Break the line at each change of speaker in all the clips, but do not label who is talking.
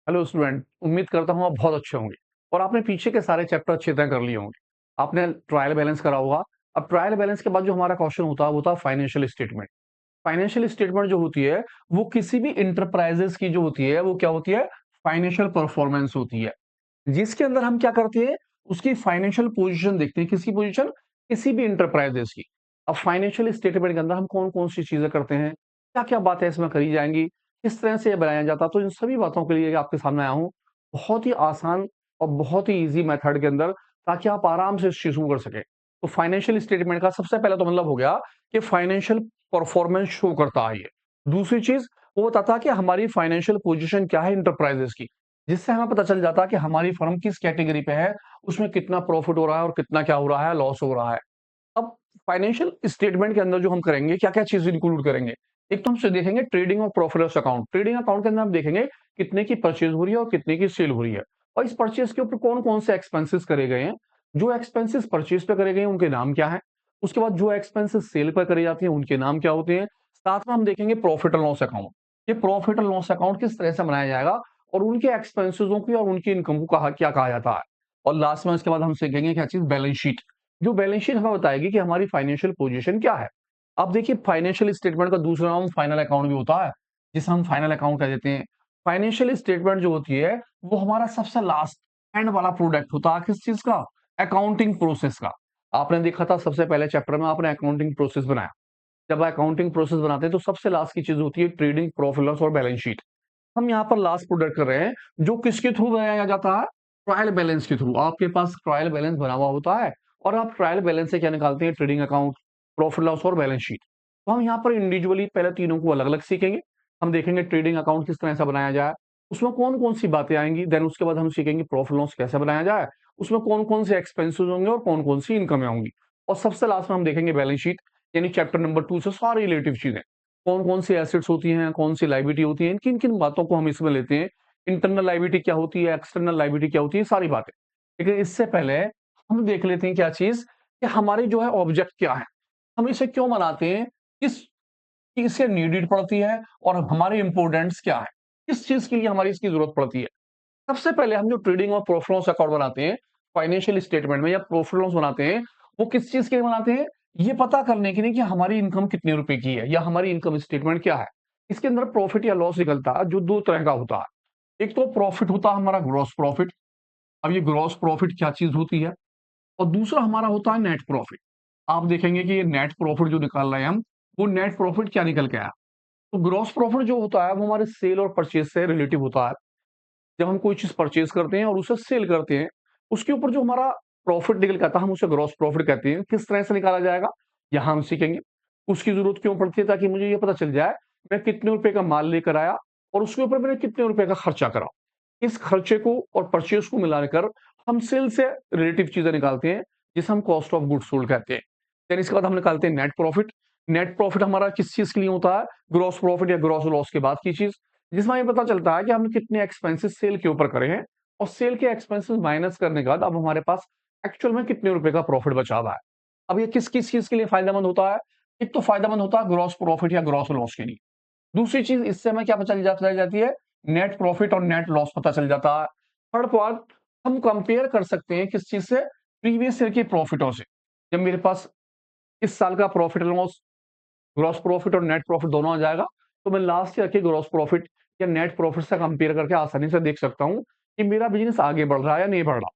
Hello student, उम्मीद करता हूँ आप बहुत अच्छे होंगे और आपने पीछे के सारे चैप्टर अच्छी तरह कर लिए होंगे। आपने ट्रायल बैलेंस करा होगा। अब ट्रायल बैलेंस के बाद जो हमारा क्वेश्चन होता है वो होता है फाइनेंशियल स्टेटमेंट। फाइनेंशियल स्टेटमेंट जो होती है वो किसी भी इंटरप्राइजेस की जो होती है वो क्या होती है? फाइनेंशियल परफॉर्मेंस होती है, जिसके अंदर हम क्या करते हैं? उसकी फाइनेंशियल पोजीशन देखते हैं। किसकी पोजीशन? किसी भी इंटरप्राइजेस की। अब फाइनेंशियल स्टेटमेंट के अंदर हम कौन-कौन सी चीजें करते हैं, क्या-क्या बातें इसमें करी जाएंगी, किस तरह से ये बनाया जाता है, तो इन सभी बातों के लिए आपके सामने आया हूँ बहुत ही आसान और बहुत ही ईजी मेथड के अंदर, ताकि आप आराम से इस चीज को कर सकें। तो फाइनेंशियल स्टेटमेंट का सबसे पहले तो मतलब हो गया कि फाइनेंशियल परफॉर्मेंस शो करता है ये। दूसरी चीज वो बताता है कि हमारी फाइनेंशियल पोजीशन क्या है इंटरप्राइजेस की, जिससे हमें पता चल जाता है कि हमारी फर्म किस कैटेगरी पे है, उसमें कितना प्रॉफिट हो रहा है और कितना क्या हो रहा है, लॉस हो रहा है। अब फाइनेंशियल स्टेटमेंट के अंदर जो हम करेंगे, क्या-क्या चीज़ इंक्लूड करेंगे? एक तो हम से देखेंगे ट्रेडिंग और profit loss account. Trading account के अंदर हम देखेंगे कितने की परचेज़ हो रही है और कितने की सेल हो रही है, और इस परचेज़ के ऊपर कौन-कौन से एक्सपेंसेस करे गए हैं। जो एक्सपेंसेस परचेज़ पे करे गए हैं, उनके नाम क्या हैं? उसके बाद जो एक्सपेंसेस सेल पे करे जाती हैं, उनके नाम क्या होते हैं? साथ में हम देखेंगे प्रॉफिट एंड लॉस अकाउंट। ये प्रॉफिट एंड लॉस अकाउंट किस तरह से बनाया जाएगा और उनके एक्सपेंसेसों की और उनकी इनकम को क्या कहा जाता है। और लास्ट में उसके बाद हम सीखेंगे क्या चीज़? Balance sheet. जो बैलेंस शीट हमें बताएगी कि हमारी फाइनेंशियल पोजीशन क्या है। अब देखिए, फाइनेंशियल स्टेटमेंट का दूसरा नाम फाइनल अकाउंट भी होता है, जिसे हम फाइनल अकाउंट कह देते हैं। फाइनेंशियल स्टेटमेंट जो होती है वो हमारा सबसे लास्ट एंड वाला प्रोडक्ट होता है। किस चीज का? अकाउंटिंग प्रोसेस का। आपने देखा था सबसे पहले चैप्टर में आपने अकाउंटिंग प्रोसेस बनाया। जब अकाउंटिंग प्रोसेस बनाते हैं तो सबसे लास्ट की चीज होती है ट्रेडिंग, प्रॉफिट लॉस और बैलेंस शीट। हम यहाँ पर लास्ट प्रोडक्ट कर रहे हैं, जो किसके थ्रू बनाया जाता है? ट्रायल बैलेंस के थ्रू। आपके पास ट्रायल बैलेंस बना हुआ होता है और आप ट्रायल बैलेंस से क्या निकालते हैं? ट्रेडिंग अकाउंट, प्रॉफिट लॉस और बैलेंस शीट। तो हम यहाँ पर इंडिविजुअली पहले तीनों को अलग अलग सीखेंगे। हम देखेंगे ट्रेडिंग अकाउंट किस तरह से बनाया जाए, उसमें कौन कौन सी बातें आएंगी। देन उसके बाद हम सीखेंगे प्रॉफिट लॉस कैसे बनाया जाए, उसमें कौन कौन से एक्सपेंसेस होंगे और कौन कौन सी इनकमें होंगी। और सबसे लास्ट में हम देखेंगे बैलेंस शीट, यानी चैप्टर नंबर 2 से सारी रिलेटिव चीजें, कौन-कौन सी एसेट्स होती हैं, कौन सी लायबिलिटी होती है, किन-किन बातों को हम इसमें लेते हैं। इंटरनल लायबिलिटी क्या होती है, एक्सटर्नल लायबिलिटी क्या होती है, सारी बातें। लेकिन इससे पहले हम देख लेते हैं क्या चीज़, कि हमारी जो है ऑब्जेक्ट क्या है? हम इसे क्यों बनाते हैं? किस चीज़ से नीडेड पड़ती है और हमारे इम्पोर्टेंट्स क्या है? किस चीज़ के लिए हमारी इसकी ज़रूरत पड़ती है? सबसे पहले हम जो ट्रेडिंग और प्रॉफिट लॉस अकाउंट बनाते हैं, फाइनेंशियल स्टेटमेंट में या प्रॉफिट लॉस बनाते हैं, वो किस चीज़ के लिए बनाते हैं? ये पता करने के लिए कि हमारी इनकम कितने रुपए की है या हमारी इनकम स्टेटमेंट क्या है। इसके अंदर प्रॉफिट या लॉस निकलता है जो 2 तरह का होता है। एक तो प्रॉफिट होता है हमारा ग्रॉस प्रॉफिट। अब ये ग्रॉस प्रॉफिट क्या चीज़ होती है? और दूसरा हमारा होता है नेट प्रॉफिट। आप देखेंगे कि ये नेट प्रॉफिट जो निकाल रहे हैं हम, वो नेट प्रॉफिट क्या निकल के आया? तो ग्रॉस प्रॉफिट जो होता है वो हमारे सेल और परचेज से रिलेटिव होता है। जब हम कोई चीज़ परचेज़ करते हैं और उसे सेल करते हैं, उसके ऊपर जो हमारा प्रॉफिट निकल के आता है, हम उसे ग्रॉस प्रॉफिट कहते हैं। किस तरह से निकाला जाएगा? यहाँ हम सीखेंगे। उसकी ज़रूरत क्यों पड़ती है? ताकि मुझे ये पता चल जाए, मैं कितने रुपए का माल लेकर आया और उसके ऊपर मैंने कितने रुपए का खर्चा करा। इस खर्चे को और परचेज़ को मिलाकर हम सेल से रिलेटिव चीज़ें निकालते हैं, जिसे हम कॉस्ट ऑफ गुड्स सोल्ड कहते हैं। देन इसके बाद हम निकालते हैं नेट प्रॉफिट। नेट प्रॉफिट हमारा किस चीज़ के लिए होता है? ग्रॉस प्रॉफिट या ग्रॉस लॉस के बाद की चीज़। जिसमें ये पता चलता है कि हमने कितने एक्सपेंसेस सेल के ऊपर करे हैं और सेल के एक्सपेंसेस माइनस करने के बाद अब हमारे पास एक्चुअल में कितने रुपए का प्रॉफिट बचा हुआ है। अब ये किस किस चीज के लिए फायदेमंद होता है? एक तो फायदेमंद होता है ग्रॉस प्रॉफिट या ग्रॉस लॉस के लिए। दूसरी चीज, इससे हमें क्या पता चल जाती है? नेट प्रॉफिट और नेट लॉस पता चल जाता है। थर्ड पार्ट, हम कंपेयर कर सकते हैं किस चीज से? प्रीवियस ईयर के प्रॉफिटों से। जब मेरे पास इस साल का प्रॉफिट लॉस, ग्रॉस प्रॉफिट और नेट प्रॉफिट दोनों आ जाएगा, तो मैं लास्ट ईयर के ग्रॉस प्रॉफिट या नेट प्रॉफिट से कंपेयर करके आसानी से देख सकता हूँ कि मेरा बिजनेस आगे बढ़ रहा है या नहीं बढ़ रहा।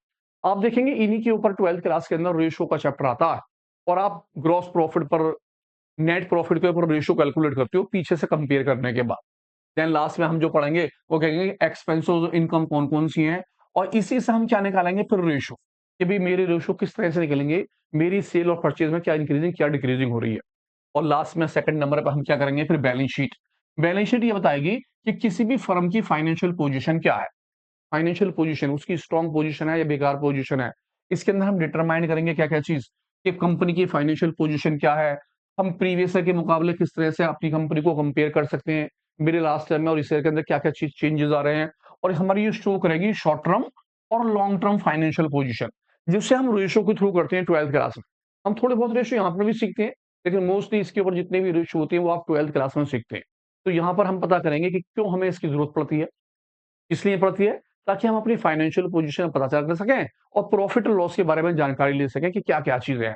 आप देखेंगे इन्हीं के ऊपर 12th क्लास के अंदर रेशियो का चैप्टर आता है, और आप ग्रॉस प्रॉफिट पर, नेट प्रॉफिट के ऊपर रेशियो कैलकुलेट करते हो पीछे से कंपेयर करने के बाद। देन लास्ट में हम जो पढ़ेंगे वो कहेंगे एक्सपेंसेस इनकम कौन कौन सी हैं, और इसी से हम क्या निकालेंगे फिर? रेशियो। कि भाई मेरे रेशियो किस तरह से निकलेंगे, मेरी सेल और परचेज में क्या इंक्रीजिंग क्या डिक्रीजिंग हो रही है। और लास्ट में सेकंड नंबर पे हम क्या करेंगे फिर? Balance sheet. बैलेंस शीट ये बताएगी कि किसी भी फर्म की फाइनेंशियल पोजीशन क्या है। फाइनेंशियल पोजीशन, उसकी स्ट्रॉन्ग पोजीशन है या बेकार पोजीशन है। इसके अंदर हम डिटरमाइन करेंगे क्या क्या चीज, कि कंपनी की फाइनेंशियल पोजीशन क्या है। हम प्रीवियस ईयर के मुकाबले किस तरह से अपनी कंपनी को कंपेयर कर सकते हैं, मेरे लास्ट ईयर में और इस ईयर के अंदर क्या क्या चीज चेंजेस आ रहे हैं। और हमारी ये शो करेगी शॉर्ट टर्म और लॉन्ग टर्म फाइनेंशियल पोजीशन, जिससे हम रेशियो के थ्रू करते हैं 12th क्लास में। हम थोड़े बहुत रेशियो यहाँ पर भी सीखते हैं, लेकिन मोस्टली इसके ऊपर जितने भी रेशियो होते हैं वो आप 12th क्लास में सीखते हैं। तो यहाँ पर हम पता करेंगे कि क्यों हमें इसकी जरूरत पड़ती है, इसलिए पड़ती है ताकि हम अपनी फाइनेंशियल पोजीशन पता कर सकें और प्रॉफिट और लॉस के बारे में जानकारी ले सकें कि क्या-क्या चीज़ें हैं।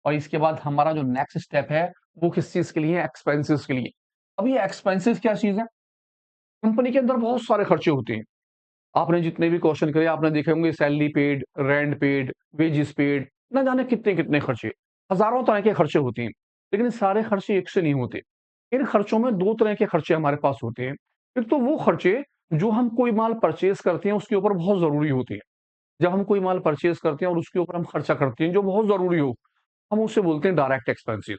और इसके बाद हमारा जो नेक्स्ट स्टेप है, वो किस चीज़ के लिए है? एक्सपेंसेस के लिए। अब ये एक्सपेंसेस क्या चीज़ है? कंपनी के अंदर बहुत सारे खर्चे होते हैं। आपने जितने भी क्वेश्चन करे आपने देखे होंगे salary paid, rent paid, wages paid, ना जाने कितने-कितने खर्चे। हज़ारों तरह के खर्चे होते हैं, लेकिन सारे खर्चे एक से नहीं होते। इन खर्चों में 2 तरह के खर्चे हमारे पास होते हैं। एक तो वो खर्चे जो हम कोई माल परचेज़ करते हैं उसके ऊपर बहुत ज़रूरी होते हैं। जब हम कोई माल परचेज़ करते हैं और उसके ऊपर हम खर्चा करते हैं जो बहुत ज़रूरी हो, हम उसे बोलते हैं डायरेक्ट एक्सपेंसेस।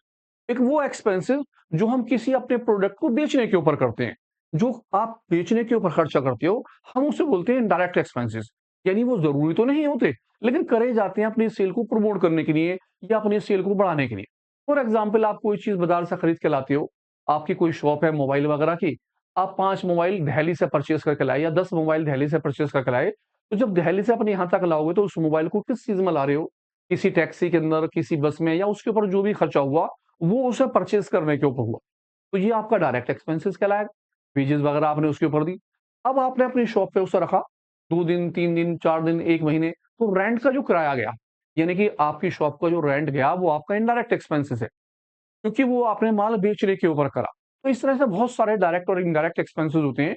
एक वो एक्सपेंसेस जो हम किसी अपने प्रोडक्ट को बेचने के ऊपर करते हैं। जो आप बेचने के ऊपर खर्चा करते हो, हम उसे बोलते हैं इनडायरेक्ट एक्सपेंसेस। यानी वो ज़रूरी तो नहीं होते, लेकिन करे जाते हैं अपनी सेल को प्रमोट करने के लिए या अपनी सेल को बढ़ाने के लिए। फॉर एग्ज़ाम्पल आप कोई चीज़ बाज़ार से खरीद के लाते हो, आपकी कोई शॉप है मोबाइल वगैरह की, आप 5 मोबाइल दिल्ली से परचेज़ करके लाए या 10 मोबाइल दिल्ली से परचेज़ करके लाए, तो जब दिल्ली से अपने यहाँ तक लाओगे तो उस मोबाइल को किस चीज़ में ला रहे हो? किसी टैक्सी के अंदर, किसी बस में या उसके ऊपर जो भी खर्चा हुआ, वो उसे परचेज़ करने के ऊपर हुआ। तो ये आपका डायरेक्ट एक्सपेंसेस कहलाएगा। वेजेस वगैरह आपने उसके ऊपर दी। अब आपने अपनी शॉप पे उसे रखा, 2 दिन, 3 दिन, 4 दिन, 1 महीने, तो रेंट का जो किराया गया, यानी कि आपकी शॉप का जो रेंट गया, वो आपका इनडायरेक्ट एक्सपेंसेस है, क्योंकि वो आपने माल बेचने के ऊपर करा। तो इस तरह से बहुत सारे डायरेक्ट और इनडायरेक्ट एक्सपेंसेस होते हैं।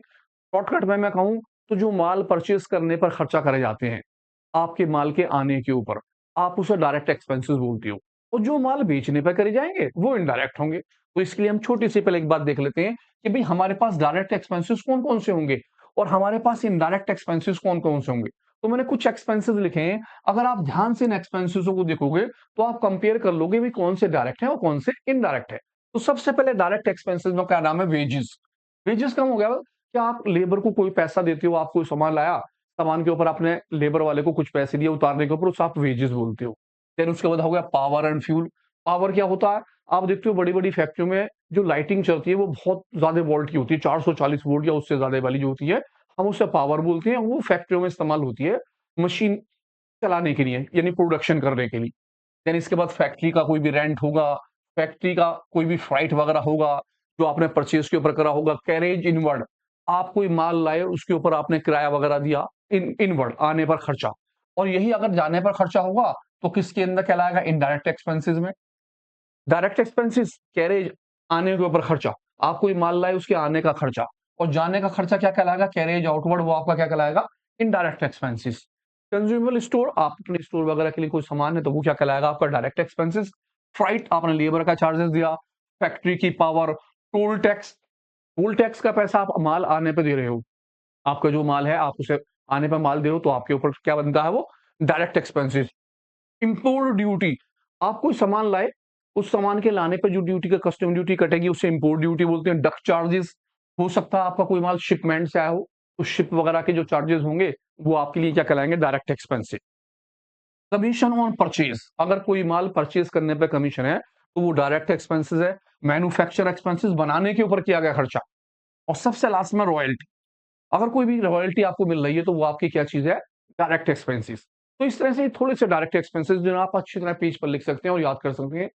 शॉर्टकट में मैं कहूँ, तो जो माल परचेज़ करने पर खर्चा करे जाते हैं, आपके माल के आने के ऊपर, आप उसे डायरेक्ट एक्सपेंसेस बोलते हो और जो माल बेचने पे करे जाएँगे, वो इनडायरेक्ट होंगे। तो इसके लिए हम छोटी-सी पहले एक बात देख लेते हैं कि भई हमारे पास डायरेक्ट एक्सपेंसेस कौन-कौन से होंगे और हमारे पास इनडायरेक्ट एक्सपेंसेस कौन-कौन से होंगे। तो मैंने कुछ एक्सपेंसेस लिखे हैं, अगर आप ध्यान से इन एक्सपेंसेसों को देखोगे, तो आप कंपेयर कर लोगे भई कौन से डायरेक्ट हैं और कौन से इनडायरेक्ट है। तो सबसे पहले डायरेक्ट एक्सपेंसेस में क्या नाम है? वेजेस। वेजेस का हो गया कि आप लेबर को कोई पैसा देते हो, आप कोई सामान लाया, सामान के ऊपर आपने लेबर वाले को कुछ पैसे दिए उतारने के ऊपर, उसे आप वेजेस बोलते हो। देन उसके बाद हो गया पावर एंड फ्यूल। पावर क्या होता है? आप देखते हो बड़ी-बड़ी फैक्ट्रियों में जो लाइटिंग चलती है वो बहुत ज़्यादा वोल्ट की होती है, 440 वोल्ट या उससे ज़्यादा वाली जो होती है, हम उसे पावर बोलते हैं। वो फैक्ट्रियों में इस्तेमाल होती है मशीन चलाने के लिए, यानी प्रोडक्शन करने के लिए। देन इसके बाद फैक्ट्री का कोई भी रेंट होगा, फैक्ट्री का कोई भी फ्राइट वगैरह होगा, जो आपने परचेज़ के ऊपर करा होगा, कैरेज इनवर्ड, आप कोई माल लाए उसके ऊपर आपने किराया वगैरह दिया, इनवर्ड आने पर खर्चा। और यही अगर जाने पर खर्चा होगा, तो किसके अंदर कहलाएगा? इनडायरेक्ट एक्सपेंसेस में। डायरेक्ट एक्सपेंसेस कैरेज आने के ऊपर खर्चा, आप कोई माल लाए उसके आने का खर्चा और जाने का खर्चा क्या कहलाएगा? कैरेज आउटवर्ड, वो आपका क्या कहलाएगा? Indirect expenses. कंज्यूमेबल स्टोर, आप अपने स्टोर वगैरह के लिए कोई सामान है तो वो क्या कहलाएगा? आपका डायरेक्ट एक्सपेंसेस। फ्राइट, आपने लेबर का चार्जेस दिया, फैक्ट्री की पावर, टोल टैक्स का पैसा आप माल आने पे दे रहे हो। आपका जो माल है आप उसे आने पे माल दे रहे हो तो आपके ऊपर क्या बनता है? वो डायरेक्ट एक्सपेंसेस। इम्पोर्ट ड्यूटी, आप कोई सामान लाए, उस सामान के लाने पे जो ड्यूटी का कस्टम ड्यूटी कटेगी उसे इम्पोर्ट ड्यूटी बोलते हैं। डक चार्जेस, हो सकता है आपका कोई माल शिपमेंट से आया हो, तो शिप वगैरह के जो चार्जेस होंगे, वो आपके लिए क्या कहलाएँगे? Direct expenses. Commission on purchase, अगर कोई माल परचेज़ करने पे कमीशन है, तो वो डायरेक्ट एक्सपेंसेस है। मैन्युफैक्चर एक्सपेंसेस, बनाने के ऊपर किया गया खर्चा। और सबसे लास्ट में रॉयल्टी, अगर कोई भी रॉयल्टी आपको मिल रही है तो वो आपकी क्या चीज़ है? Direct expenses. तो इस तरह से थोड़े से डायरेक्ट एक्सपेंसेस जो आप अच्छी तरह पेज पर लिख सकते हैं और याद कर सकते हैं।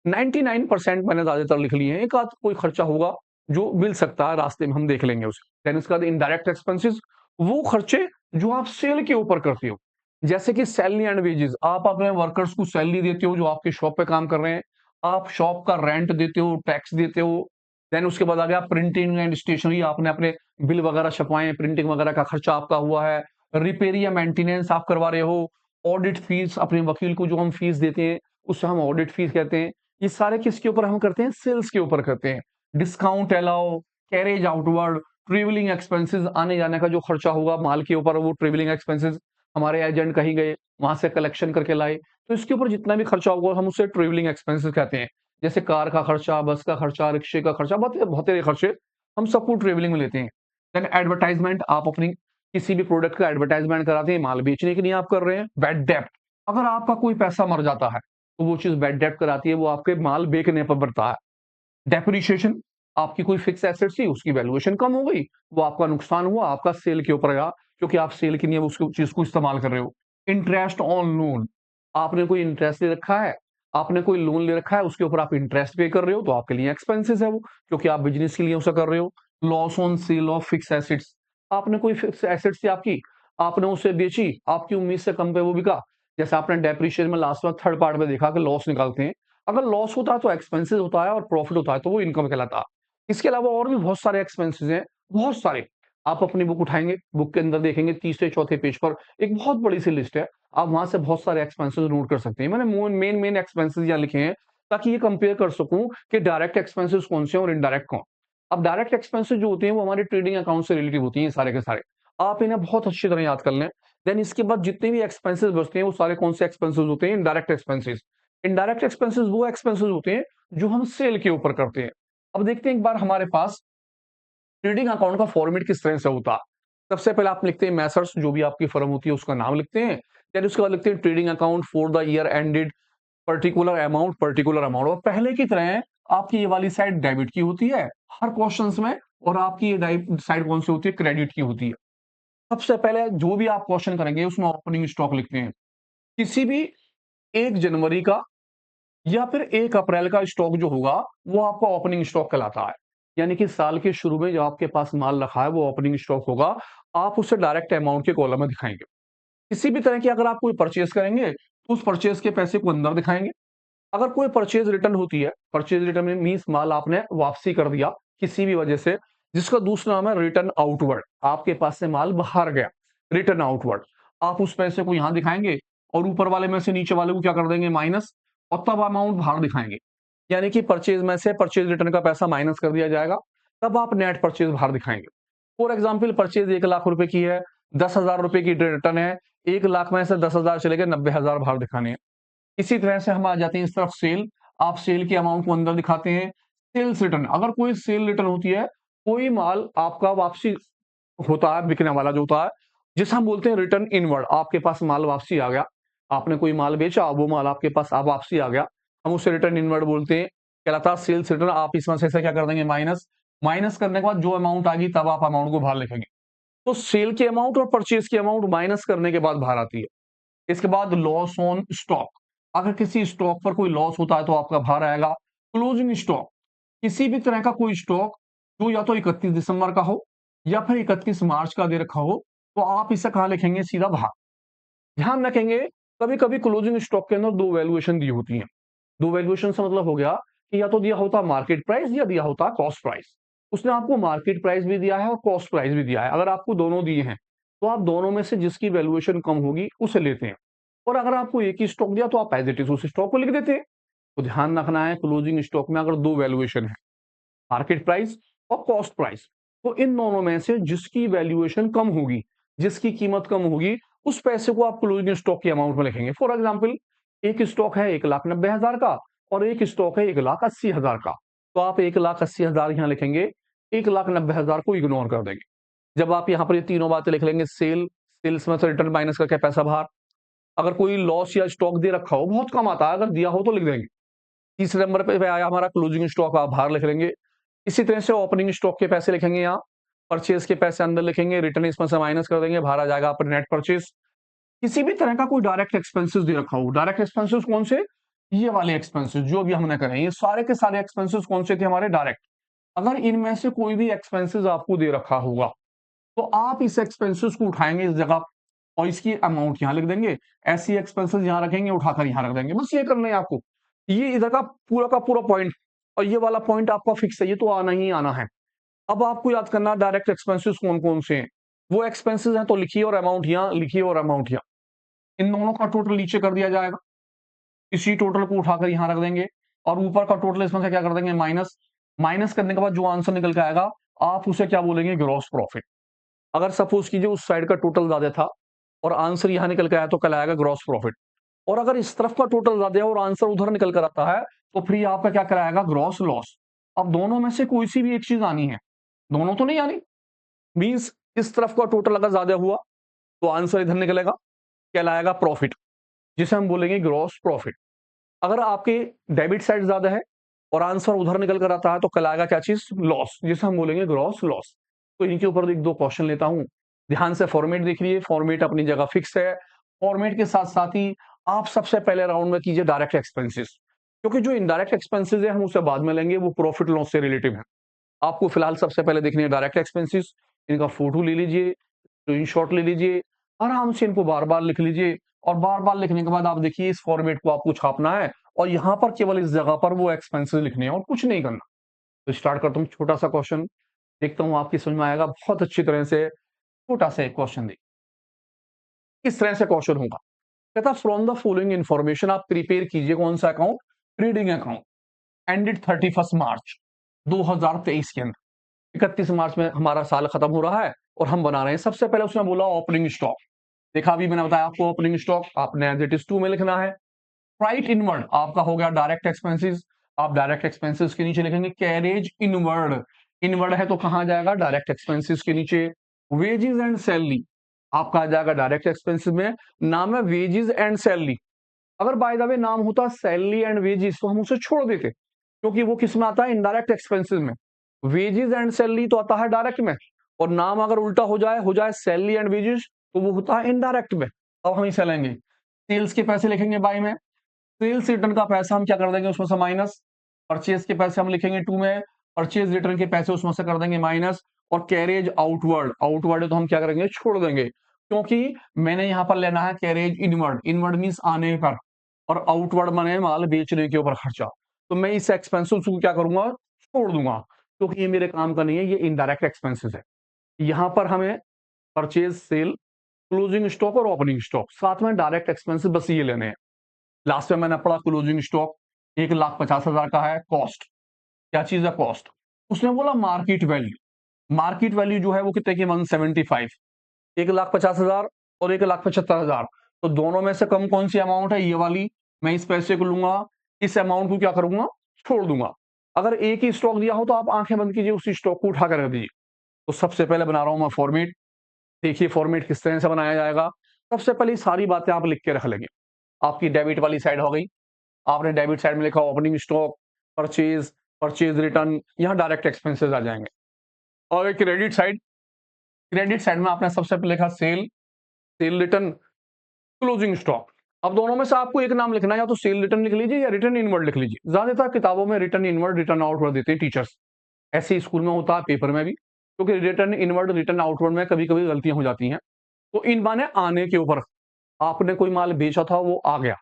99% मैंने ज़्यादातर लिख लिए हैं, एक आध कोई खर्चा होगा जो मिल सकता है रास्ते में, हम देख लेंगे उसे। देन उसके बाद इनडायरेक्ट एक्सपेंसेस, वो खर्चे जो आप सेल के ऊपर करते हो, जैसे कि सैलरी एंड वेजेस, आप अपने वर्कर्स को सैलरी देते हो जो आपकी शॉप पे काम कर रहे हैं, आप शॉप का रेंट देते हो, टैक्स देते हो। देन उसके बाद आ गया प्रिंटिंग एंड स्टेशनरी, आपने अपने बिल वगैरह छपवाए, प्रिंटिंग वगैरह का खर्चा आपका हुआ है। रिपेयर या मेंटेनेंस आप करवा रहे हो, ऑडिट फीस, अपने वकील को जो हम फीस देते हैं, उसे हम ऑडिट फीस कहते हैं। ये सारे किसके ऊपर हम करते हैं? सेल्स के ऊपर करते हैं। Discount allow, carriage outward, travelling expenses, आने-जाने का जो खर्चा होगा माल के ऊपर, वो ट्रैवलिंग एक्सपेंसेस, हमारे एजेंट कहीं गए, वहाँ से कलेक्शन करके लाए, तो इसके ऊपर जितना भी खर्चा होगा हम उसे ट्रैवलिंग एक्सपेंसेस कहते हैं। जैसे कार का खर्चा, बस का खर्चा, रिक्शे का खर्चा, बहुत बहुत सारे खर्चे हम सबको ट्रैवलिंग में लेते हैं। देन एडवर्टाइजमेंट, आप अपनी किसी भी प्रोडक्ट का एडवर्टाइजमेंट कराते हैं, माल बेचने के लिए आप कर रहे हैं। बैड डेब्ट, अगर आपका कोई पैसा मर जाता है, तो वो चीज़ बैड डेब्ट कराती है, वो आपके माल बेचने पर बढ़ता है। डेप्रिसिएशन, आपकी कोई फिक्स एसेट थी, उसकी वैल्यूएशन कम हो गई, वो आपका नुकसान हुआ, आपका सेल के ऊपर गया, क्योंकि आप सेल के लिए उस चीज़ को इस्तेमाल कर रहे हो। इंटरेस्ट ऑन लोन, आपने कोई इंटरेस्ट ले रखा है, आपने कोई लोन ले रखा है, उसके ऊपर आप इंटरेस्ट पे कर रहे हो, तो आपके लिए एक्सपेंसेस है वो, क्योंकि आप बिज़नेस के लिए उसे कर रहे हो। Loss on sale of fix assets, आपने कोई फिक्स एसेट थी आपकी, आपने उसे बेची, आपकी उम्मीद से कम पे वो बिका। जैसे आपने डेप्रिसिएशन में लास्ट में थर्ड पार्ट में देखा कि लॉस निकालते हैं। अगर लॉस होता है तो एक्सपेंसेस होता है और प्रॉफिट होता है तो वो इनकम कहलाता है। इसके अलावा और भी बहुत सारे एक्सपेंसेस हैं, बहुत सारे। आप अपनी बुक उठाएँगे, बुक के अंदर देखेंगे तीसरे चौथे पेज पर एक बहुत बड़ी सी लिस्ट है। आप वहाँ से बहुत सारे एक्सपेंसेस नोट कर सकते हैं। मैंने मेन एक्सपेंसेस यहाँ लिखे हैं ताकि ये कंपेयर कर सकूँ कि डायरेक्ट एक्सपेंसेस कौन से हैं और इनडायरेक्ट कौन। अब डायरेक्ट एक्सपेंसेस जो होते हैं वो हमारे ट्रेडिंग अकाउंट से रिलेटेड होती हैं ये सारे के सारे। आप इन्हें बहुत अच्छी तरह याद कर लें। देन इसके बाद जितने भी एक्सपेंसेस बचते हैं वो सारे कौन से एक्सपेंसेस होते हैं? Indirect expenses. इनडायरेक्ट एक्सपेंसेस वो एक्सपेंसेस होते हैं जो हम सेल के ऊपर करते हैं। अब देखते हैं एक बार हमारे पास ट्रेडिंग अकाउंट का फॉर्मेट किस तरह से होता है। सबसे पहले आप लिखते हैं मैसर्स, जो भी आपकी फर्म होती है उसका नाम लिखते हैं। देन उसके बाद लिखते हैं trading account for the year ended particular amount. और पहले की तरह आपकी ये वाली साइड डेबिट की होती है हर क्वेश्चंस में, और आपकी ये साइड कौन सी होती है? क्रेडिट की होती है। सबसे पहले जो भी आप क्वेश्चन करेंगे उसमें ओपनिंग स्टॉक लिखते हैं। किसी भी 1 जनवरी का या फिर 1 अप्रैल का स्टॉक जो होगा वो आपका ओपनिंग स्टॉक कहलाता है। यानी कि साल के शुरू में जो आपके पास माल रखा है वो ओपनिंग स्टॉक होगा। आप उसे डायरेक्ट अमाउंट के कॉलम में दिखाएंगे। किसी भी तरह की अगर आप कोई परचेज करेंगे तो उस परचेज के पैसे को अंदर दिखाएंगे। अगर कोई परचेज रिटर्न होती है, परचेज रिटर्न में मीन्स माल आपने वापसी कर दिया किसी भी वजह से, जिसका दूसरा नाम है रिटर्न आउटवर्ड। आपके पास से माल बाहर गया, रिटर्न आउटवर्ड। आप उस पैसे को यहां दिखाएंगे और ऊपर वाले में से नीचे वाले को क्या कर देंगे? माइनस, और तब अमाउंट बाहर दिखाएंगे। यानी कि परचेज में से परचेज रिटर्न का पैसा माइनस कर दिया जाएगा, तब आप नेट परचेज बाहर दिखाएंगे। फॉर एग्जाम्पल परचेज 1 लाख रुपए की है, 10,000 रुपए की रिटर्न है, 1 लाख में से 10,000 चले गए, 90,000 बाहर दिखाने हैं। इसी तरह से हम आ जाते हैं इस तरफ सेल। आप सेल की अमाउंट को अंदर दिखाते हैं। सेल्स रिटर्न, अगर कोई सेल रिटर्न होती है, कोई माल आपका वापसी होता है, बिकने वाला जो होता है, जिसे हम बोलते हैं रिटर्न इनवर्ड। आपके पास माल वापसी आ गया, आपने कोई माल बेचा, वो माल आपके पास अब वापसी आ गया, हम उसे रिटर्न इनवर्ड बोलते हैं, कहलाता है सेल्स रिटर्न। आप इसमें से क्या कर देंगे? माइनस। माइनस करने के बाद जो अमाउंट आ गई तब आप अमाउंट को बाहर लिखेंगे। तो सेल की अमाउंट और परचेज की अमाउंट माइनस करने के बाद बाहर आती है। इसके बाद लॉस ऑन स्टॉक, अगर किसी स्टॉक पर कोई लॉस होता है तो आपका बाहर आएगा। क्लोजिंग स्टॉक, किसी भी तरह का कोई स्टॉक जो या तो 31 दिसंबर का हो या फिर 31 मार्च का दे रखा हो, तो आप इसे कहां लिखेंगे? सीधा बाहर। ध्यान रखेंगे, कभी कभी क्लोजिंग स्टॉक के अंदर दो वैल्यूएशन दी होती हैं। दो वैल्यूएशन से मतलब हो गया कि या तो दिया होता मार्केट प्राइस या दिया होता कॉस्ट प्राइस। उसने आपको मार्केट प्राइस भी दिया है और कॉस्ट प्राइस भी दिया है। अगर आपको दोनों दिए हैं तो आप दोनों में से जिसकी वैल्यूएशन कम होगी उसे लेते हैं, और अगर आपको एक ही स्टॉक दिया तो आप एज इट इज उस स्टॉक को लिख देते हैं। तो ध्यान रखना है, क्लोजिंग स्टॉक में अगर दो वैल्यूएशन है, मार्केट प्राइस और कॉस्ट प्राइस, तो इन दोनों में से जिसकी वैल्यूएशन कम होगी, जिसकी कीमत कम होगी, उस पैसे को आप क्लोजिंग स्टॉक की अमाउंट में लिखेंगे। फॉर एग्जाम्पल, एक स्टॉक है 1,90,000 का और एक स्टॉक है 1,80,000 का, तो आप 1,80,000 यहां लिखेंगे, 1,90,000 को इग्नोर कर देंगे। जब आप यहाँ पर ये तीनों बातें लिख लेंगे, सेल्स में से रिटर्न माइनस करके पैसा बाहर। अगर कोई लॉस या स्टॉक दे रखा हो, बहुत कम आता है, अगर दिया हो तो लिख देंगे। तीसरे नंबर पे आया हमारा क्लोजिंग स्टॉक, आप बाहर लिख लेंगे। इसी तरह से ओपनिंग स्टॉक के पैसे लिखेंगे यहाँ, परचेज के पैसे अंदर लिखेंगे, रिटर्न इसमें से माइनस कर देंगे, बाहर आ जाएगा आपका नेट परचेज। किसी भी तरह का कोई डायरेक्ट एक्सपेंसेस दे रखा हो, डायरेक्ट एक्सपेंसेस कौन से? ये वाले एक्सपेंसेस जो भी हमने करे, ये सारे के सारे एक्सपेंसेस कौन से थे? हमारे डायरेक्ट। अगर इनमें से कोई भी एक्सपेंसेस आपको दे रखा होगा तो आप इस एक्सपेंसेस को उठाएंगे इस जगह और इसकी अमाउंट यहां लिख देंगे, ऐसी एक्सपेंसेस यहां रखेंगे, उठाकर यहां रख देंगे। बस ये करना है आपको। ये इधर का पूरा पॉइंट, और ये वाला पॉइंट आपका फिक्स है, ये तो आना ही आना है। अब आपको याद करना डायरेक्ट एक्सपेंसेस कौन कौन से हैं। वो एक्सपेंसेस हैं तो लिखिए और अमाउंट यहां लिखिए और अमाउंट यहां। इन दोनों का टोटल नीचे कर दिया जाएगा, इसी टोटल को उठाकर यहां रख देंगे, और ऊपर का टोटल इसमें से क्या कर देंगे? माइनस। माइनस करने के बाद जो आंसर निकल के आएगा आप उसे क्या बोलेंगे? Gross profit. अगर सपोज कीजिए उस साइड का टोटल ज्यादा था और आंसर यहां निकल के आया तो कल आएगा ग्रॉस प्रॉफिट। और अगर इस तरफ का टोटल ज्यादा है और आंसर उधर निकल कर आता है तो फिर ये आपका क्या कराएगा? Gross loss. अब दोनों में से कोई सी भी एक चीज आनी है, दोनों तो नहीं आनी। मींस इस तरफ का टोटल अगर ज्यादा हुआ तो आंसर इधर निकलेगा, कहलाएगा प्रॉफिट, जिसे हम बोलेंगे ग्रॉस प्रॉफिट। अगर आपके डेबिट साइड ज्यादा है और आंसर उधर निकल कर आता है तो कल आएगा क्या चीज? लॉस, जिसे हम बोलेंगे ग्रॉस लॉस। तो इनके ऊपर एक दो क्वेश्चन लेता हूं, ध्यान से फॉर्मेट देख लीजिए। फॉर्मेट अपनी जगह फिक्स है। फॉर्मेट के साथ साथ ही आप सबसे पहले राउंड में कीजिए डायरेक्ट एक्सपेंसेस, क्योंकि जो इनडायरेक्ट एक्सपेंसेस है हम उसे बाद में लेंगे, वो प्रॉफिट लॉस से रिलेटिव है। आपको फिलहाल सबसे पहले देखनी है डायरेक्ट एक्सपेंसेस। इनका फोटो ले लीजिए, स्क्रीनशॉट ले लीजिए, आराम से इनको बार-बार लिख लीजिए और बार-बार लिखने के बाद आप देखिए इस फॉर्मेट को आपको छापना है और यहाँ पर केवल इस जगह पर वो एक्सपेंसेस लिखने हैं और कुछ नहीं करना। तो स्टार्ट करता हूँ छोटा-सा क्वेश्चन, देखता हूँ आपकी समझ में आएगा बहुत अच्छी तरह से। छोटा-सा एक क्वेश्चन देखिए, किस तरह से क्वेश्चन होगा? कहता फ्रॉम द फॉलोइंग इन्फॉर्मेशन आप प्रिपेयर कीजिए कौन सा अकाउंट? ट्रेडिंग अकाउंट एंडेड 31 मार्च 2023 के अंदर। 31 मार्च में हमारा साल खत्म हो रहा है और हम बना रहे हैं। सबसे पहले उसने बोला ओपनिंग स्टॉक। देखा अभी मैंने बताया आपको ओपनिंग स्टॉक आपने एज इट इज 2 में लिखना है। राइट इनवर्ड आपका हो गया डायरेक्ट एक्सपेंसेस। आप डायरेक्ट एक्सपेंसेस के नीचे लिखेंगे कैरेज इनवर्ड। इनवर्ड है तो कहां जाएगा? डायरेक्ट एक्सपेंसेस के नीचे। वेजेस एंड सैलरी आपका आ जाएगा डायरेक्ट एक्सपेंसेस में। नाम है वेजेस एंड सैलरी। अगर बाय द वे नाम होता सैलरी एंड वेजेस तो हम उसे छोड़ देते, क्योंकि वो किस में आता है? इनडायरेक्ट एक्सपेंसेस में। वेजेस एंड सैलरी तो आता है डायरेक्ट में, और नाम अगर उल्टा हो जाए सैलरी एंड वेजेस तो वो होता है इनडायरेक्ट में। अब हम इसे लेंगे, सेल्स के पैसे लिखेंगे बाय में, सेल्स रिटर्न का पैसा हम क्या कर देंगे उसमें से माइनस, परचेज के पैसे हम लिखेंगे 2 में, परचेज रिटर्न के पैसे उसमें से कर देंगे माइनस, और कैरेज आउटवर्ड, आउटवर्ड तो हम क्या करेंगे? छोड़ देंगे, क्योंकि मैंने यहां पर लेना है कैरेज इनवर्ड। इनवर्ड मींस आने पर, और आउटवर्ड माने माल बेचने के ऊपर खर्चा। तो मैं इस एक्सपेंसेस को क्या करूंगा? छोड़ दूंगा, क्योंकि ये मेरे काम का नहीं है, ये इनडायरेक्ट एक्सपेंसेस है। यहां पर हमें परचेज, सेल, क्लोजिंग स्टॉक और ओपनिंग स्टॉक, साथ में डायरेक्ट एक्सपेंसेस बस ये लेने हैं। लास्ट में मैंने पढ़ा क्लोजिंग स्टॉक 1,50,000 का है। कॉस्ट क्या चीज है? कॉस्ट। उसने बोला मार्केट वैल्यू। मार्केट वैल्यू जो है वो कितने की? 175। 1,50,000 और 1,75,000, तो दोनों में से कम कौन सी अमाउंट है? ये वाली। मैं इस पैसे को लूंगा, इस अमाउंट को क्या करूंगा? छोड़ दूंगा। अगर एक ही स्टॉक दिया हो तो आप आंखें बंद कीजिए, उसी स्टॉक को उठा कर रख दीजिए। तो सबसे पहले बना रहा हूं मैं फॉर्मेट। देखिए फॉर्मेट किस तरह से बनाया जाएगा। सबसे पहले सारी बातें आप लिख के रख लेंगे। आपकी डेबिट वाली साइड हो गई, आपने डेबिट साइड में लिखा opening stock, purchase, purchase return, यहाँ डायरेक्ट एक्सपेंसेस आ जाएंगे। और एक क्रेडिट साइड, क्रेडिट साइड में आपने सबसे पहले लिखा sale, sale return, closing stock. अब दोनों में से आपको एक नाम लिखना है, या तो सेल रिटर्न लिख लीजिए या रिटर्न इनवर्ड लिख लीजिए। ज्यादातर किताबों में रिटर्न इनवर्ड रिटर्न आउटवर्ड देते हैं टीचर्स, ऐसे ही स्कूल में होता है, पेपर में भी, क्योंकि रिटर्न इनवर्ड रिटर्न आउटवर्ड में कभी कभी गलतियां हो जाती हैं। तो इन माने आने के ऊपर, आपने कोई माल बेचा था वो आ गया,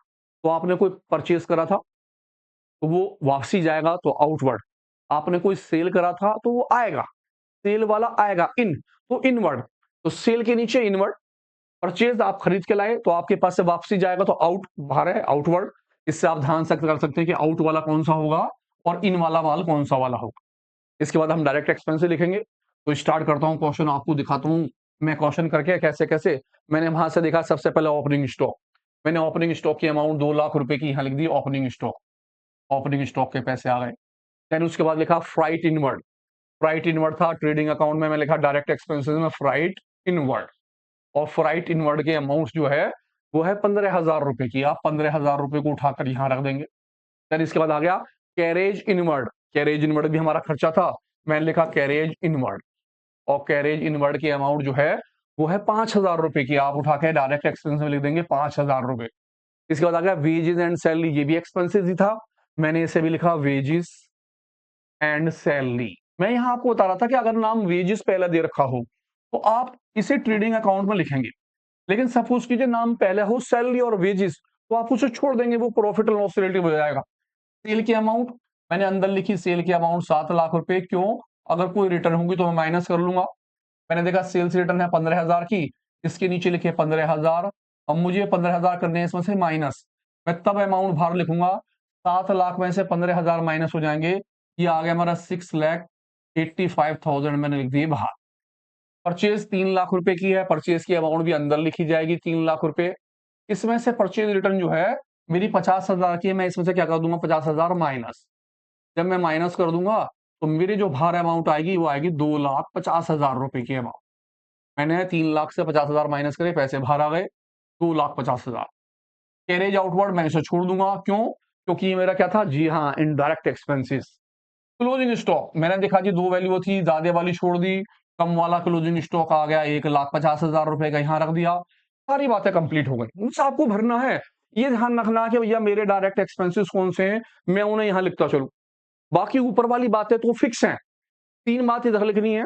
तो आपने कोई परचेज करा था तो वो वापसी जाएगा तो आउटवर्ड, आपने कोई सेल करा था तो वो आएगा, सेल वाला आएगा इन, तो इनवर्ड। तो सेल के नीचे इनवर्ड, परचेज आप खरीद के लाए तो आपके पास से वापसी जाएगा तो आउट, बाहर है आउटवर्ड। इससे आप ध्यान से कर सकते हैं कि आउट वाला कौन सा होगा और इन वाला माल कौन सा वाला होगा। इसके बाद हम डायरेक्ट एक्सपेंस लिखेंगे। तो स्टार्ट करता हूं क्वेश्चन, आपको दिखाता हूं मैं क्वेश्चन करके कैसे कैसे। मैंने वहां से देखा सबसे पहले ओपनिंग स्टॉक, मैंने ओपनिंग स्टॉक की अमाउंट 2 लाख रुपए की यहां लिख दी ओपनिंग स्टॉक। ओपनिंग स्टॉक के पैसे आ गए। देन उसके बाद लिखा फ्राइट इनवर्ड, फ्राइट इनवर्ड था ट्रेडिंग अकाउंट में, मैं लिखा डायरेक्ट एक्सपेंसेस में फ्राइट इनवर्ड। और फ्राइट इनवर्ड के अमाउंट जो है वो है 15,000 रुपए की, आप 15,000 रुपए को उठाकर यहां रख देंगे। देन इसके बाद आ गया कैरेज इनवर्ड, कैरेज इनवर्ड भी हमारा खर्चा था, मैंने लिखा कैरेज इनवर्ड। और कैरेज इनवर्ड की अमाउंट जो है वो है 5,000 रुपए की, आप उठा के डायरेक्ट एक्सपेंस में लिख देंगे 5,000 रुपए। इसके बाद आ गया वेजेस एंड सैलरी, ये भी एक्सपेंसेस ही था, मैंने इसे भी लिखा वेजेस एंड सैलरी। मैं यहां आपको बता रहा था कि अगर नाम वेजेस पहले दे रखा हो तो आप इसे ट्रेडिंग अकाउंट में लिखेंगे, लेकिन सपोज कीजिए नाम पहले हो सैलरी और वेजेस, तो आप उसे छोड़ देंगे, वो प्रॉफिट और लॉस रिलेटिव हो जाएगा। सेल की अमाउंट मैंने अंदर लिखी, सेल की अमाउंट 7 लाख रुपए, क्यों? अगर कोई रिटर्न होगी तो मैं माइनस कर लूंगा। मैंने देखा सेल्स रिटर्न है 15,000 की, इसके नीचे लिखे 15,000। अब मुझे 15,000 करने हैं इसमें से माइनस, मैं तब अमाउंट बाहर लिखूंगा। 7 लाख में से 15,000 माइनस हो जाएंगे, ये आ गया हमारा 6,85,000, मैंने लिख दिए बाहर। परचेज 3 लाख रुपए की है, परचेज की अमाउंट भी अंदर लिखी जाएगी 3 लाख रुपए। इसमें से परचेज रिटर्न जो है मेरी 50,000 की है, मैं इसमें से क्या कर दूंगा? 50,000 माइनस। जब मैं माइनस कर दूंगा तो मेरी जो बाहर अमाउंट आएगी वो आएगी 2,50,000 रुपए की अमाउंट। मैंने 3 लाख से 50,000 माइनस करे, पैसे बाहर आ गए 2,50,000। कैरेज आउटवर्ड मैं इसे छोड़ दूंगा, क्यों? क्योंकि ये मेरा क्या था? जी हाँ, इनडायरेक्ट एक्सपेंसेस। क्लोजिंग स्टॉक मैंने देखा जी 2 वैल्यू थी, ज्यादा वाली छोड़ दी, कम वाला क्लोजिंग स्टॉक आ गया 1,50,000 रुपए का, यहाँ रख दिया। सारी बातें कंप्लीट हो गई। मुझसे आपको भरना है, ये ध्यान रखना कि भैया मेरे डायरेक्ट एक्सपेंसेस कौन से हैं, मैं उन्हें यहाँ लिखता चलूं। बाकी ऊपर वाली बातें तो फिक्स हैं, 3 बात इधर लिखनी है,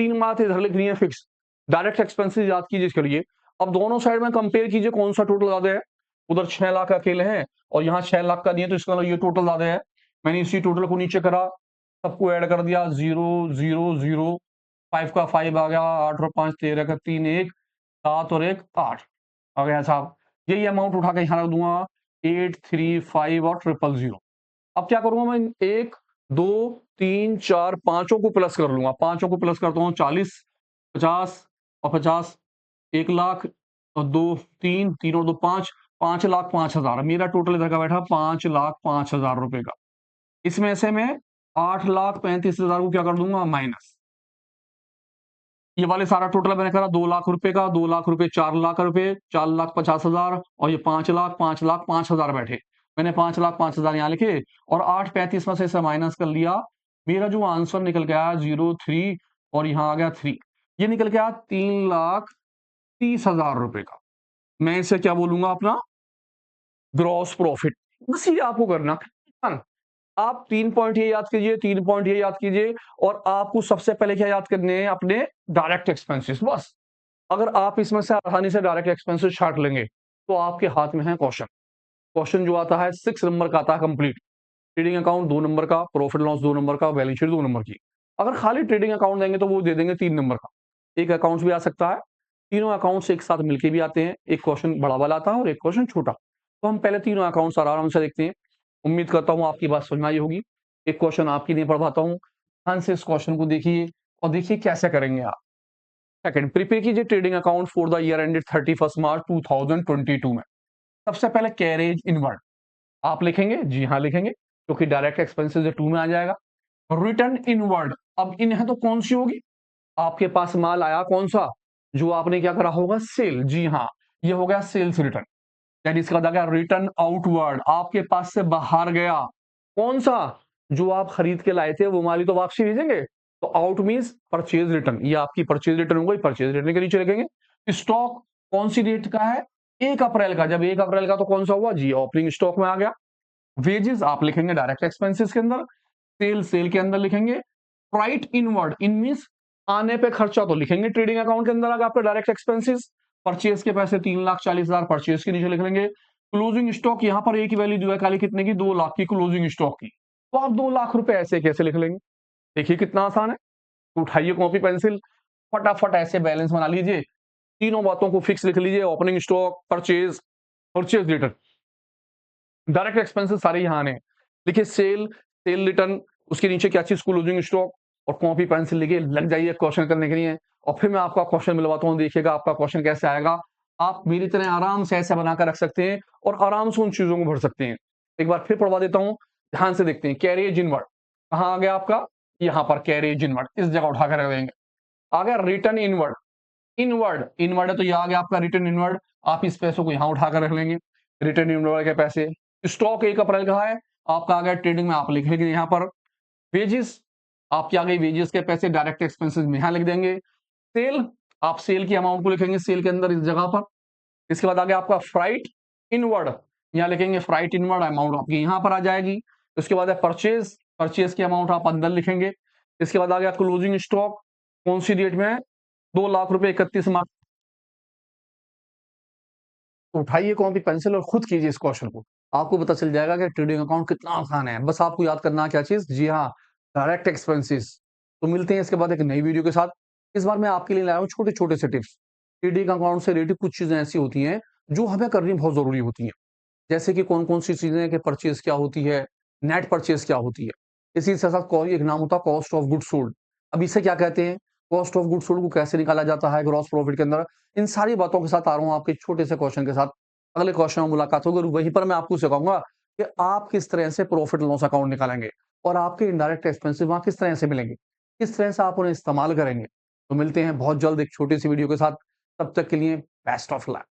3 बात इधर लिखनी है फिक्स। डायरेक्ट एक्सपेंसेस याद कीजिए इसके लिए। अब दोनों साइड में कंपेयर कीजिए कौन सा टोटल ज्यादा है। उधर 6 लाख अकेले हैं और यहाँ 6 लाख का दिए, तो इसका मतलब ये टोटल ज्यादा है। मैंने इसी टोटल को नीचे करा, सबको ऐड कर दिया, 0 0 0, 5 का 5 आ गया, 8 और 5 13 का 3 1, 7 और 1 8 आ गया साहब। यही अमाउंट उठा के यहाँ रख दूंगा 8 3 5 और 000। अब क्या करूंगा मैं, 1 2 3 4 पांचों को प्लस कर लूंगा। पांचों को प्लस करता हूँ, 40 50 और 50, 1 लाख और 2 3 3 और 2 5, 5 लाख 5 हजार। मेरा टोटल इधर का बैठा 5 लाख 5 हजार रुपए का। इसमें से मैं 8 लाख 35 हजार को क्या कर दूंगा, माइनस। ये वाले सारा टोटल मैंने करा 2 लाख रुपए का, 2 लाख रुपए, 4 लाख रुपए, 4 लाख 50 हजार, और ये 5 लाख 5 लाख 5 हजार बैठे। मैंने 5 लाख 5 हजार यहाँ लिखे और 835 में से इसे माइनस कर लिया। मेरा जो आंसर निकल के आया 03 और यहाँ आ गया 3, ये निकल के आया 3 लाख 30 हजार रुपए का। मैं इसे क्या बोलूंगा, अपना ग्रॉस प्रॉफिट। बस ये आपको करना। आप 3 पॉइंट ये याद कीजिए, 3 पॉइंट ये याद कीजिए, और आपको सबसे पहले क्या याद करने हैं, अपने डायरेक्ट एक्सपेंसेस। बस अगर आप इसमें से आसानी से डायरेक्ट एक्सपेंसेस छाट लेंगे तो आपके हाथ में है क्वेश्चन। क्वेश्चन जो आता है 6 नंबर का आता है कंप्लीट। ट्रेडिंग अकाउंट 2 नंबर का, प्रॉफिट लॉस 2 नंबर का, बैलेंस शीट 2 नंबर की। अगर खाली ट्रेडिंग अकाउंट देंगे तो वो दे देंगे 3 नंबर का। एक अकाउंट भी आ सकता है, तीनों अकाउंट्स एक साथ मिलके भी आते हैं। एक क्वेश्चन बड़ा वाला आता है और एक क्वेश्चन छोटा। तो हम पहले तीनों अकाउंट्स आराम से देखते हैं। उम्मीद करता हूं आपकी बात समझ में आई होगी। एक क्वेश्चन आपकी नहीं पढ़वाता हूं, ध्यान से इस क्वेश्चन को देखिए और देखिए कैसे करेंगे आप। सेकंड, प्रिपेयर कीजिए trading account for the year ended 31 मार्च 2022 में। सबसे पहले कैरेज इनवर्ड आप लिखेंगे, जी हाँ लिखेंगे, क्योंकि डायरेक्ट एक्सपेंसेस 2 में आ जाएगा। रिटर्न इनवर्ड, अब इन है तो कौन सी होगी, आपके पास माल आया कौन सा, जो आपने क्या करा होगा, सेल। जी हाँ, ये हो गया सेल्स रिटर्न। यानी इसका मतलब क्या, रिटर्न आउटवर्ड, आपके पास से बाहर गया कौन सा, जो आप खरीद के लाए थे वो माल ही तो वापसी भेजेंगे। तो आउट मींस परचेज रिटर्न, ये आपकी परचेज रिटर्न हो गई। परचेज रिटर्न के नीचे लिखेंगे स्टॉक कौन सी डेट का है, 1 अप्रैल का। जब 1 अप्रैल का तो कौन सा हुआ, जी ओपनिंग स्टॉक में आ गया। वेजेस आप लिखेंगे डायरेक्ट एक्सपेंसेस के अंदर, सेल सेल के अंदर लिखेंगे। फ्राइट इनवर्ड, इन मींस आने पे खर्चा तो लिखेंगे ट्रेडिंग अकाउंट के अंदर, आपका डायरेक्ट एक्सपेंसेस। परचेज के पैसे 3,40,000 परचेज के नीचे लिख लेंगे। क्लोजिंग स्टॉक, यहाँ पर एक ही वैल्यू जो है खाली कितने की, 2 लाख की क्लोजिंग स्टॉक की। तो आप 2 लाख रुपए ऐसे कैसे लिख लेंगे, देखिए कितना आसान है। तो उठाइए कॉपी पेंसिल, फटाफट ऐसे बैलेंस बना लीजिए। तीनों बातों को फिक्स लिख लीजिए, opening stock, purchase, purchase return, direct expenses सारे यहाँ आने। देखिए सेल, सेल रिटर्न, उसके नीचे क्या चीज, क्लोजिंग स्टॉक, और कॉपी पेंसिल लेके लग जाइए क्वेश्चन करने के लिए। और फिर मैं आपका क्वेश्चन मिलवाता हूँ, देखिएगा आपका क्वेश्चन कैसे आएगा। आप मेरी तरह आराम से ऐसे बनाकर रख सकते हैं और आराम से उन चीजों को भर सकते हैं। एक बार फिर पढ़वा देता हूँ, ध्यान से देखते हैं। कैरेज इनवर्ड कहाँ आ गया आपका, यहाँ पर कैरेज इनवर्ड, इस जगह उठाकर रख देंगे। आ गया रिटर्न इनवर्ड, इनवर्ड इनवर्ड है तो यह आ गया आपका रिटर्न इनवर्ड। आप इस पैसों को यहाँ उठाकर रख लेंगे, रिटर्न इनवर्ड के पैसे। स्टॉक 1 अप्रैल का है, आपका आ गया ट्रेडिंग में, आप लिख लेंगे यहाँ पर। वेजेस आपकी आ गई, वेजेस के पैसे डायरेक्ट एक्सपेंसेस में यहाँ लिख देंगे। सेल, आप सेल की अमाउंट को लिखेंगे सेल के अंदर, इस जगह पर। इसके बाद आ गया आपका फ्राइट इनवर्ड, यहाँ लिखेंगे फ्राइट इनवर्ड, अमाउंट आपकी यहाँ पर आ जाएगी। उसके बाद है परचेज, परचेज की अमाउंट आप अंदर लिखेंगे। इसके बाद आ गया क्लोजिंग स्टॉक, कौन सी डेट में है, 2 लाख रुपए 31 मार्च। उठाइए कॉपी पेंसिल और खुद कीजिए इस क्वेश्चन को, आपको पता चल जाएगा कि ट्रेडिंग अकाउंट कितना आसान है। बस आपको याद करना है क्या चीज, जी हाँ, डायरेक्ट एक्सपेंसेस। तो मिलते हैं इसके बाद एक नई वीडियो के साथ। इस बार मैं आपके लिए लाया हूँ छोटे छोटे से टिप्स। ट्रेडिंग अकाउंट से रिलेटेड कुछ चीजें ऐसी होती हैं जो हमें करनी बहुत जरूरी होती हैं, जैसे कि कौन कौन सी चीजें कि परचेज क्या होती है, नेट परचेज क्या होती है। इसी के साथ एक नाम होता है कॉस्ट ऑफ गुड सोल्ड। अब इसे क्या कहते हैं, कॉस्ट ऑफ गुड सोल्ड को कैसे निकाला जाता है ग्रॉस प्रॉफिट के अंदर, इन सारी बातों के साथ आ रहा हूँ आपके छोटे से क्वेश्चन के साथ। अगले क्वेश्चन में मुलाकात होगी, वहीं पर मैं आपको सिखाऊंगा कि आप किस तरह से प्रॉफिट लॉस अकाउंट निकालेंगे और आपके इनडायरेक्ट एक्सपेंसेस वहां किस तरह से मिलेंगे, किस तरह से आप उन्हें इस्तेमाल करेंगे। तो मिलते हैं बहुत जल्द एक छोटी सी वीडियो के साथ, तब तक के लिए बेस्ट ऑफ लक।